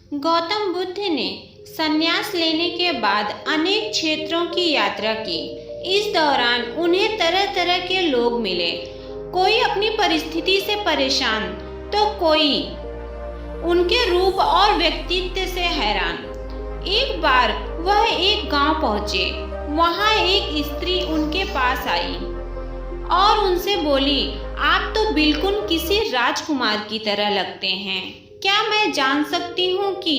गौतम बुद्ध ने संन्यास लेने के बाद अनेक क्षेत्रों की यात्रा की। इस दौरान उन्हें तरह तरह के लोग मिले। कोई अपनी परिस्थिति से परेशान तो कोई उनके रूप और व्यक्तित्व से हैरान। एक बार वह एक गांव पहुंचे। वहां एक स्त्री उनके पास आई और उनसे बोली, आप तो बिल्कुल किसी राजकुमार की तरह लगते हैं। क्या मैं जान सकती हूँ कि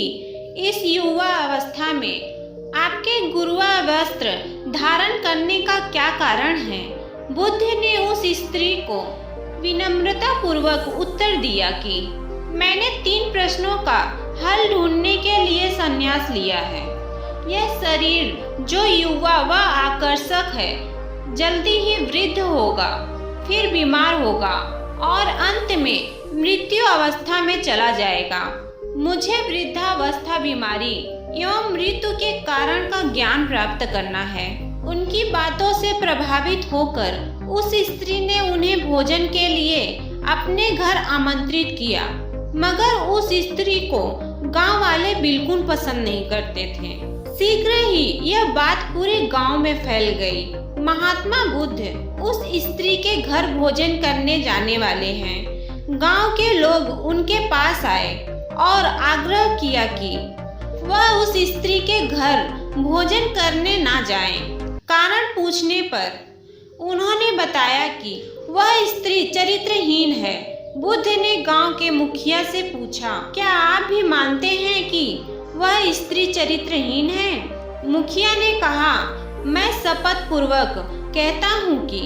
इस युवा अवस्था में आपके गुरुआ वस्त्र धारण करने का क्या कारण है? बुद्ध ने उस स्त्री को विनम्रता पूर्वक उत्तर दिया कि मैंने 3 प्रश्नों का हल ढूंढने के लिए संन्यास लिया है। यह शरीर जो युवा व आकर्षक है जल्दी ही वृद्ध होगा, फिर बीमार होगा और अंत में मृत्यु अवस्था में चला जाएगा। मुझे वृद्धावस्था, बीमारी एवं मृत्यु के कारण का ज्ञान प्राप्त करना है। उनकी बातों से प्रभावित होकर उस स्त्री ने उन्हें भोजन के लिए अपने घर आमंत्रित किया, मगर उस स्त्री को गांव वाले बिल्कुल पसंद नहीं करते थे। शीघ्र ही यह बात पूरे गांव में फैल गई। महात्मा बुद्ध उस स्त्री के घर भोजन करने जाने वाले हैं। गांव के लोग उनके पास आए और आग्रह किया कि वह उस स्त्री के घर भोजन करने ना जाएं। कारण पूछने पर उन्होंने बताया कि वह स्त्री चरित्रहीन है। बुद्ध ने गांव के मुखिया से पूछा, क्या आप भी मानते हैं कि वह स्त्री चरित्रहीन है? मुखिया ने कहा, मैं शपथ पूर्वक कहता हूँ कि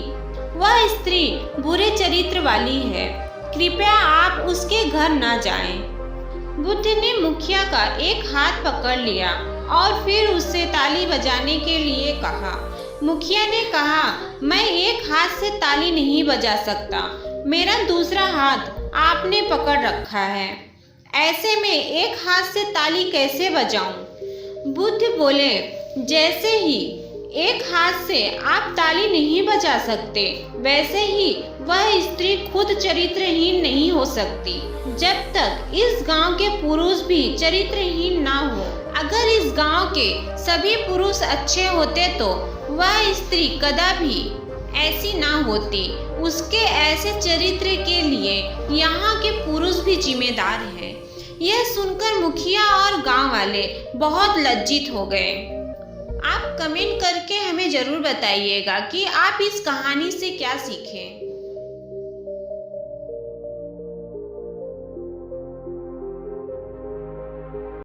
वह स्त्री बुरे चरित्र वाली है। कृपया आप उसके घर न जाएं। बुद्ध ने मुखिया का एक हाथ पकड़ लिया और फिर उससे ताली बजाने के लिए कहा। मुखिया ने कहा, मैं एक हाथ से ताली नहीं बजा सकता, मेरा दूसरा हाथ आपने पकड़ रखा है, ऐसे में एक हाथ से ताली कैसे बजाऊं? बुद्ध बोले, जैसे ही एक हाथ से आप ताली नहीं बजा सकते, वैसे ही वह स्त्री खुद चरित्रहीन नहीं हो सकती। जब तक इस गांव के पुरुष भी चरित्रहीन ना हो, अगर इस गांव के सभी पुरुष अच्छे होते तो वह स्त्री कदापि ऐसी ना होती। उसके ऐसे चरित्र के लिए यहाँ के पुरुष भी जिम्मेदार हैं। यह सुनकर मुखिया और गांव वाले बहुत लज्जित हो गए। आप कमेंट करके हमें ज़रूर बताइएगा कि आप इस कहानी से क्या सीखें।